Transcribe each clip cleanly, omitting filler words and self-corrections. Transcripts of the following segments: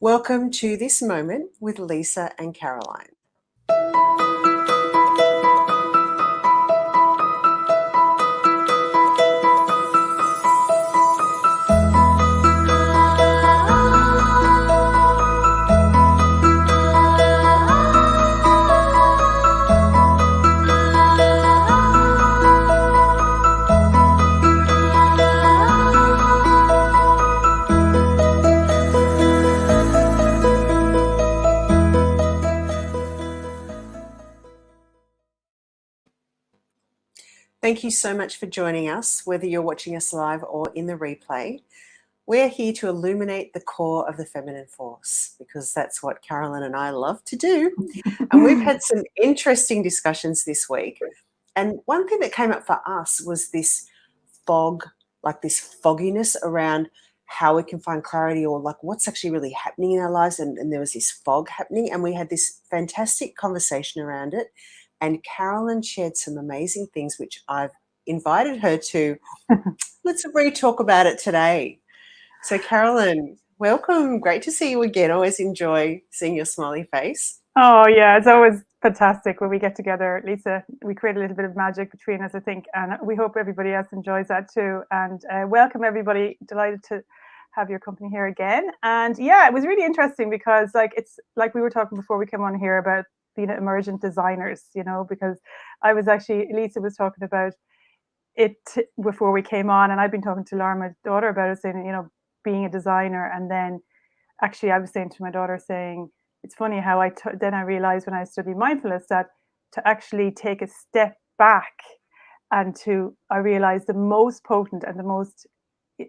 Welcome to This Moment with Lisa and Caroline. Thank you so much for joining us, whether you're watching us live or in the replay. We're here to illuminate the core of the feminine force because that's what Caroline and I love to do. And we've had some interesting discussions this week. And one thing that came up for us was this fog, like this fogginess around how we can find clarity or like what's actually really happening in our lives. And there was this fog happening, and we had this fantastic conversation around it. And Carolyn shared some amazing things, which I've invited her to. Let's re-talk about it today. So Carolyn, welcome. Great to see you again. Always enjoy seeing your smiley face. Oh, yeah. It's always fantastic when we get together, Lisa. We create a little bit of magic between us, I think. And we hope everybody else enjoys that too. And welcome, everybody. Delighted to have your company here again. And yeah, it was really interesting because it's like we were talking before we came on here about being emergent designers, because Lisa was talking about it before we came on, and I've been talking to Laura, my daughter, about it, saying, being a designer. And then actually I was saying to my daughter, saying, it's funny how then I realized when I studied mindfulness that to actually take a step back and I realized the most potent and the most,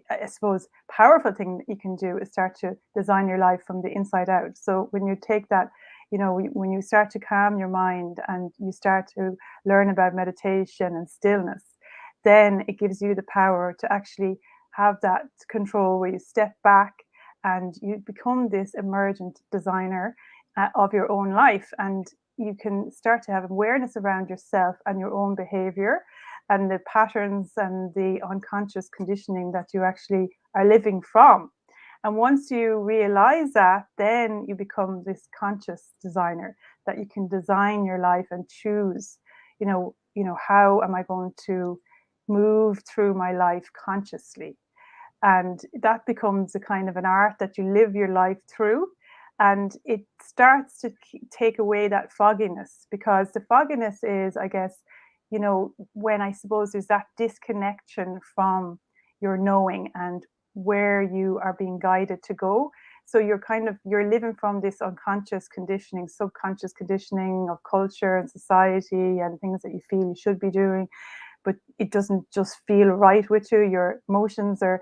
I suppose, powerful thing that you can do is start to design your life from the inside out. So when you take that, when you start to calm your mind and you start to learn about meditation and stillness, then it gives you the power to actually have that control where you step back and you become this emergent designer of your own life. And you can start to have awareness around yourself and your own behavior and the patterns and the unconscious conditioning that you actually are living from. And once you realize that, then you become this conscious designer, that you can design your life and choose, how am I going to move through my life consciously? And that becomes a kind of an art that you live your life through. And it starts to take away that fogginess, because the fogginess is, I guess, when I suppose there's that disconnection from your knowing and where you are being guided to go. So you're living from this unconscious conditioning, subconscious conditioning of culture and society and things that you feel you should be doing, but it doesn't just feel right with you. Your emotions are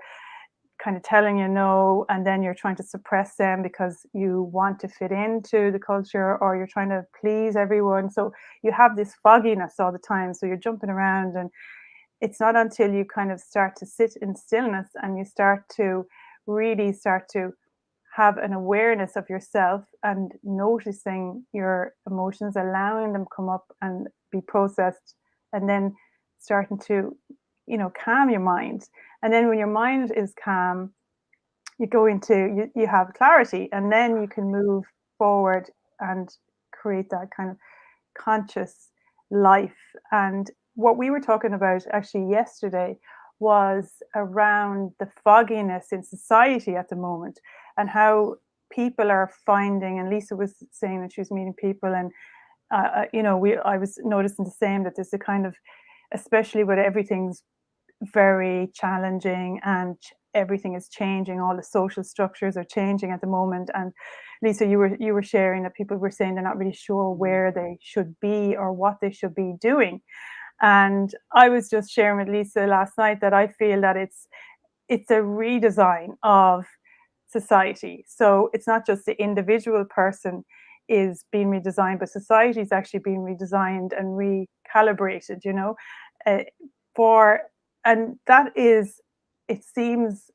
kind of telling you no, and then you're trying to suppress them because you want to fit into the culture or you're trying to please everyone. So you have this fogginess all the time. So you're jumping around, and it's not until you kind of start to sit in stillness and you start to really start to have an awareness of yourself and noticing your emotions, allowing them come up and be processed, and then starting to calm your mind. And then when your mind is calm, you have clarity, and then you can move forward and create that kind of conscious life. And what we were talking about actually yesterday was around the fogginess in society at the moment, and how people are finding, and Lisa was saying that she was meeting people, and I was noticing the same, that there's a kind of, especially with everything's very challenging and everything is changing, all the social structures are changing at the moment. And Lisa, you were sharing that people were saying they're not really sure where they should be or what they should be doing. And I was just sharing with Lisa last night that I feel that it's a redesign of society. So it's not just the individual person is being redesigned, but society is actually being redesigned and recalibrated, and that is, it seems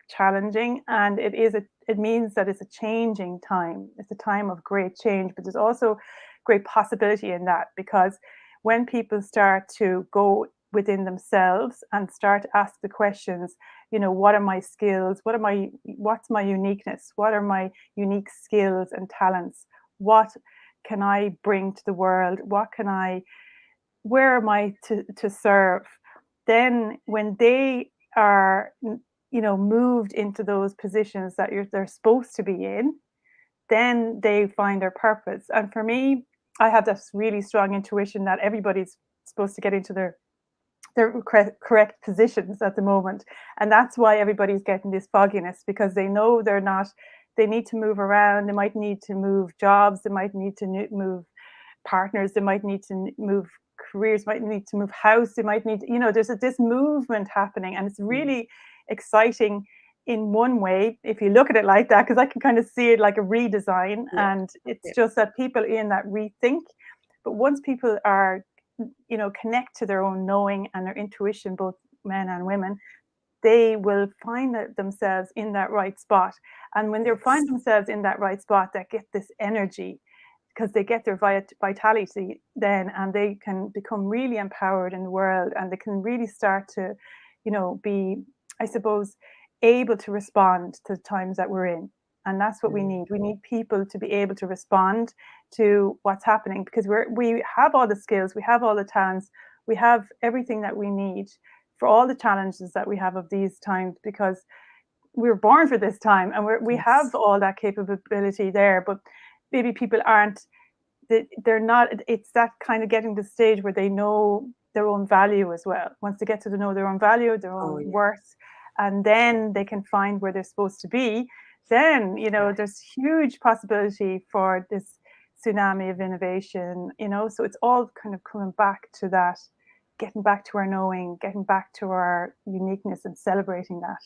challenging, and it means that it's a changing time. It's a time of great change, but there's also great possibility in that, because when people start to go within themselves and start to ask the questions, what are my skills? What's my uniqueness? What are my unique skills and talents? What can I bring to the world? Where am I to serve? Then when they are, moved into those positions that they're supposed to be in, then they find their purpose. And for me, I have this really strong intuition that everybody's supposed to get into their correct positions at the moment. And that's why everybody's getting this fogginess, because they know they need to move around. They might need to move jobs. They might need to move partners. They might need to move careers, might need to move house. They might need, there's this movement happening, and it's really exciting in one way, if you look at it like that, because I can kind of see it like a redesign. And it's just that people in that rethink. But once people are, connect to their own knowing and their intuition, both men and women, they will find themselves in that right spot. And when they find themselves in that right spot, they get this energy, because they get their vitality then, and they can become really empowered in the world, and they can really start to, be, I suppose, able to respond to the times that we're in. And that's what we need. We need people to be able to respond to what's happening, because we have all the skills, we have all the talents, we have everything that we need for all the challenges that we have of these times, because we were born for this time, and we have all that capability there. But maybe people they're not, it's that kind of getting to the stage where they know their own value as well. Once they get to know their own value, their own worth, and then they can find where they're supposed to be, then, there's huge possibility for this tsunami of innovation, so it's all kind of coming back to that, getting back to our knowing, getting back to our uniqueness, and celebrating that.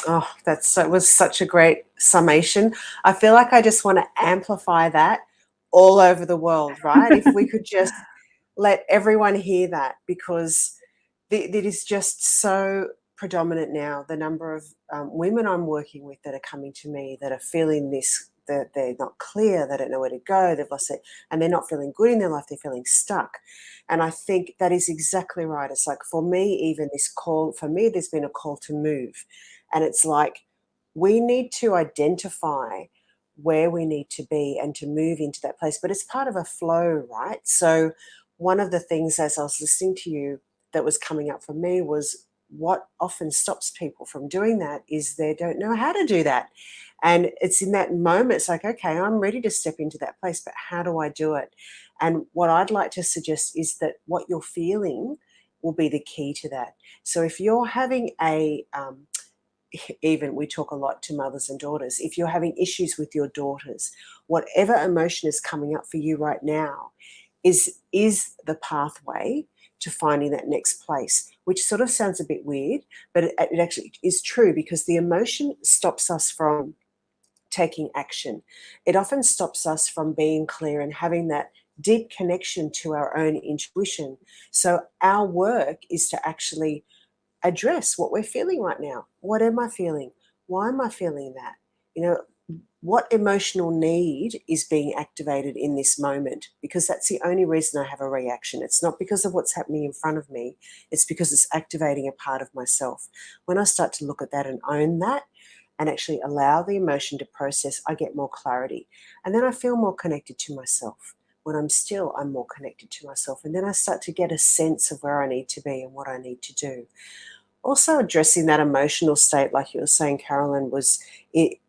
Oh, it was such a great summation. I feel like I just want to amplify that all over the world, right? If we could just let everyone hear that, because it is just so predominant now. The number of women I'm working with that are coming to me that are feeling this, that they're not clear, they don't know where to go, they've lost it, and they're not feeling good in their life, they're feeling stuck. And I think that is exactly right. It's like, for me, even this call, for me, there's been a call to move. And it's like, we need to identify where we need to be and to move into that place. But it's part of a flow, right? So one of the things, as I was listening to you, that was coming up for me was, what often stops people from doing that is they don't know how to do that. And it's in that moment, it's like, okay, I'm ready to step into that place, but how do I do it? And what I'd like to suggest is that what you're feeling will be the key to that. So if you're having even we talk a lot to mothers and daughters, if you're having issues with your daughters, whatever emotion is coming up for you right now is the pathway to finding that next place, which sort of sounds a bit weird, but it actually is true, because the emotion stops us from taking action. It often stops us from being clear and having that deep connection to our own intuition. So our work is to actually address what we're feeling right now. What am I feeling? Why am I feeling that? What emotional need is being activated in this moment? Because that's the only reason I have a reaction. It's not because of what's happening in front of me. It's because it's activating a part of myself. When I start to look at that and own that and actually allow the emotion to process, I get more clarity. And then I feel more connected to myself. When I'm still, I'm more connected to myself. And then I start to get a sense of where I need to be and what I need to do. Also addressing that emotional state, like you were saying, Carolyn, was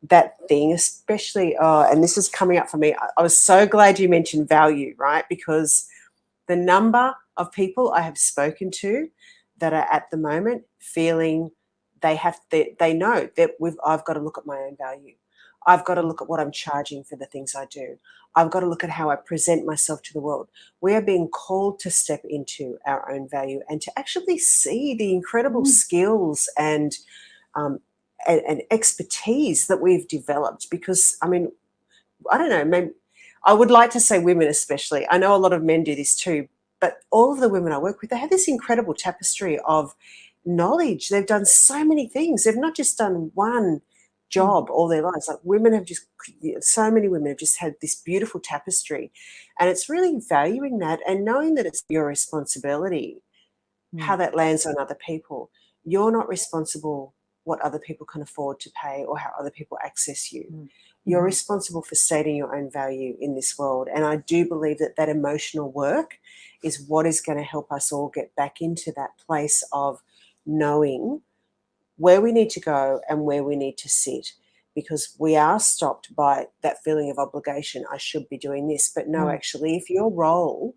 that thing, especially, and this is coming up for me. I was so glad you mentioned value, right? Because the number of people I have spoken to that are at the moment feeling they know that I've got to look at my own value. I've got to look at what I'm charging for the things I do. I've got to look at how I present myself to the world. We are being called to step into our own value and to actually see the incredible skills and expertise that we've developed. Because, I mean, I don't know, maybe I would like to say women especially. I know a lot of men do this too, but all of the women I work with, they have this incredible tapestry of knowledge. They've done so many things. They've not just done one job all their lives. Like, so many women have just had this beautiful tapestry, and it's really valuing that and knowing that it's your responsibility, how that lands on other people. you're not responsible what other people can afford to pay or how other people access you. Mm-hmm. You're responsible for stating your own value in this world. And I do believe that that emotional work is what is going to help us all get back into that place of knowing where we need to go and where we need to sit, because we are stopped by that feeling of obligation. I should be doing this. But no, actually, if your role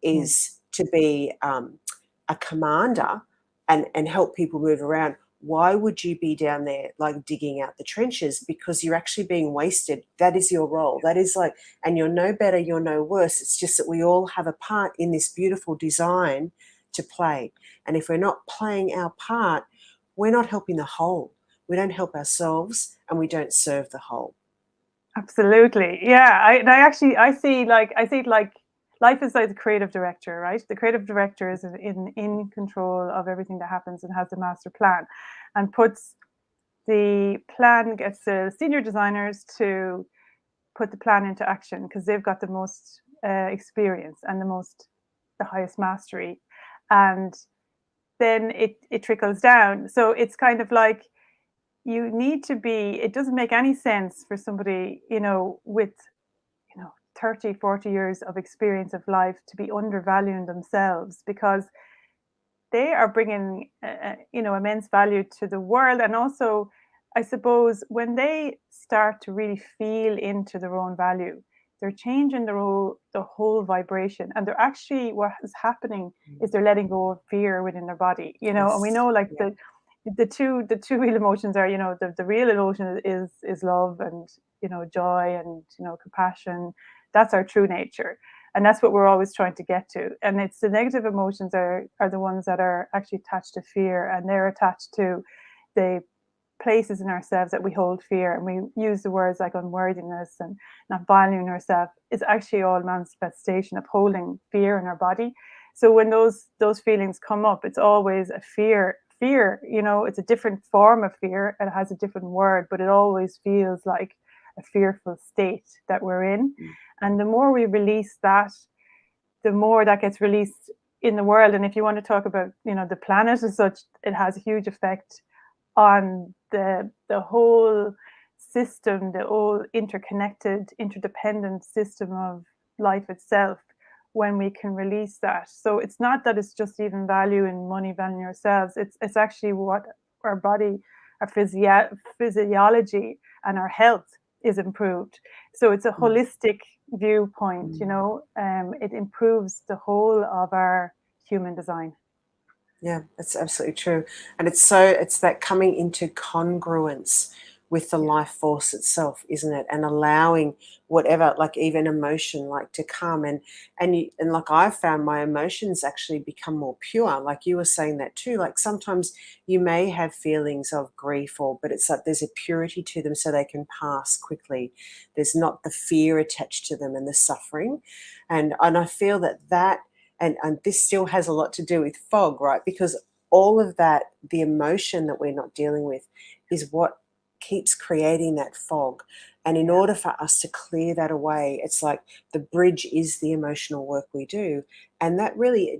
is to be a commander and help people move around, why would you be down there like digging out the trenches? Because you're actually being wasted. That is your role. That is like, and you're no better, you're no worse. It's just that we all have a part in this beautiful design to play. And if we're not playing our part, we're not helping the whole. We don't help ourselves and we don't serve the whole. Absolutely. Yeah. I see it like life is like the creative director, right? The creative director is in control of everything that happens and has the master plan and gets the senior designers to put the plan into action because they've got the most experience and the highest mastery. And then it trickles down. So it's kind of like, you need to be, it doesn't make any sense for somebody, with, 30, 40 years of experience of life to be undervaluing themselves, because they are bringing, immense value to the world. And also, I suppose, when they start to really feel into their own value, they're changing the whole vibration. And they're actually, what is happening is they're letting go of fear within their body, Yes. and we know the two real emotions are, the real emotion is love and, joy and, compassion. That's our true nature. And that's what we're always trying to get to. And it's the negative emotions are the ones that are actually attached to fear, and they're attached to the places in ourselves that we hold fear. And we use the words like unworthiness and not valuing ourselves. It's actually all manifestation of holding fear in our body. So when those feelings come up, it's always a fear, it's a different form of fear. It has a different word, but it always feels like a fearful state that we're in. And the more we release that, the more that gets released in the world. And if you want to talk about, the planet as such, it has a huge effect on the whole system, the whole interconnected, interdependent system of life itself, when we can release that. So it's not that it's just even value in money, valuing ourselves. It's actually what our body, our physiology and our health is improved. So it's a holistic viewpoint, it improves the whole of our human design. Yeah, that's absolutely true. And it's that coming into congruence with the life force itself, isn't it? And allowing whatever, like even emotion, like to come and like I've found my emotions actually become more pure. Like you were saying that too. Like sometimes you may have feelings of grief, but it's like there's a purity to them, so they can pass quickly. There's not the fear attached to them and the suffering. And I feel that and this still has a lot to do with fog, right? Because all of that, the emotion that we're not dealing with, is what keeps creating that fog. And in order for us to clear that away, it's like the bridge is the emotional work we do. And that really,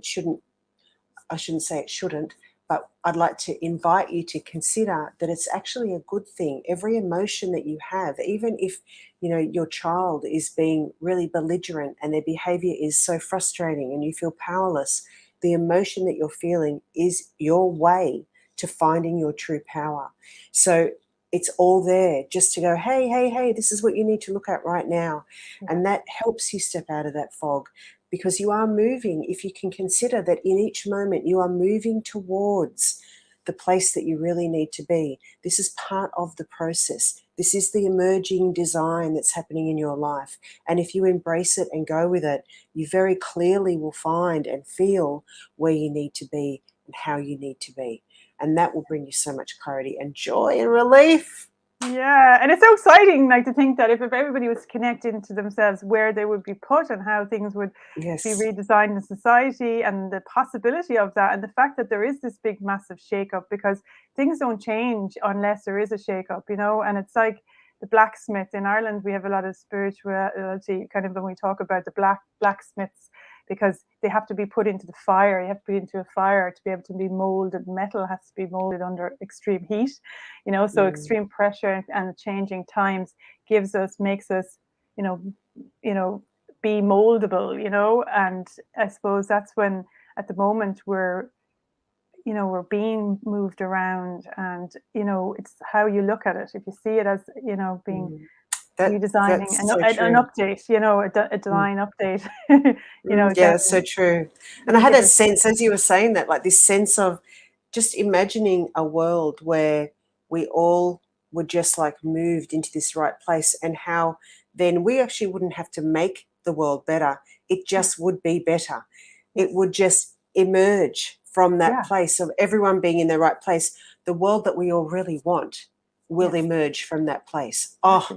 I shouldn't say it shouldn't, but I'd like to invite you to consider that it's actually a good thing. Every emotion that you have, even if your child is being really belligerent and their behavior is so frustrating and you feel powerless, the emotion that you're feeling is your way to finding your true power. So it's all there just to go, hey, this is what you need to look at right now. And that helps you step out of that fog, because you are moving. If you can consider that in each moment you are moving towards the place that you really need to be. This is part of the process. This is the emerging design that's happening in your life. And if you embrace it and go with it, you very clearly will find and feel where you need to be and how you need to be. And that will bring you so much clarity and joy and relief. Yeah, and it's so exciting, like to think that if everybody was connected to themselves, where they would be put and how things would be redesigned in society, and the possibility of that, and the fact that there is this big, massive shake-up, because things don't change unless there is a shake-up, and it's like the blacksmith in Ireland. We have a lot of spirituality, kind of when we talk about the blacksmiths, because they have to be put into the fire. You have to put into a fire to be able to be molded. Metal has to be molded under extreme heat, you know, so extreme pressure and changing times makes us, you know, be moldable, you know. And I suppose that's when at the moment we're being moved around, and, you know, it's how you look at it. If you see it as, you know, being redesigning an update, you know, a design update, you know. Yeah, that's so true. And I had that sense, as you were saying that, like this sense of just imagining a world where we all were just like moved into this right place, and how then we actually wouldn't have to make the world better. It just would be better. It would just emerge from that place of everyone being in the right place. The world that we all really want will emerge from that place. Oh,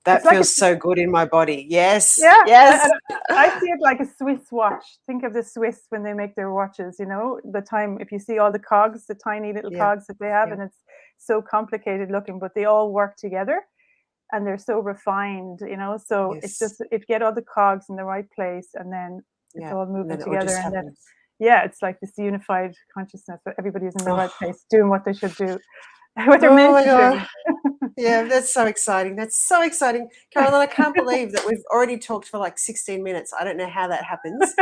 that feels so good in my body. Yes. Yeah. Yes. I see it like a Swiss watch. Think of the Swiss when they make their watches, you know, the time, if you see all the cogs, the tiny little cogs that they have, and it's so complicated looking, but they all work together and they're so refined, you know. So it's just, if you get all the cogs in the right place, and then it's all moving together, and then it's like this unified consciousness that everybody's in the right place doing what they should do, what they're meant to do. Yeah, that's so exciting. That's so exciting. Carolyn, I can't believe that we've already talked for like 16 minutes. I don't know how that happens.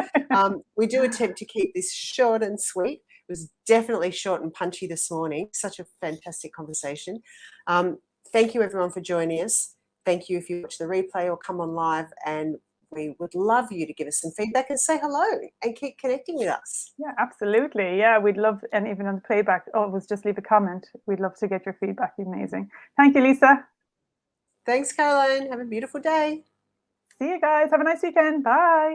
We do attempt to keep this short and sweet. It was definitely short and punchy this morning. Such a fantastic conversation. Thank you, everyone, for joining us. Thank you if you watch the replay or come on live, and we would love you to give us some feedback and say hello and keep connecting with us. Yeah, absolutely. Yeah, we'd love, and even on the playback, always just leave a comment. We'd love to get your feedback. Amazing. Thank you, Lisa. Thanks, Caroline. Have a beautiful day. See you guys. Have a nice weekend. Bye.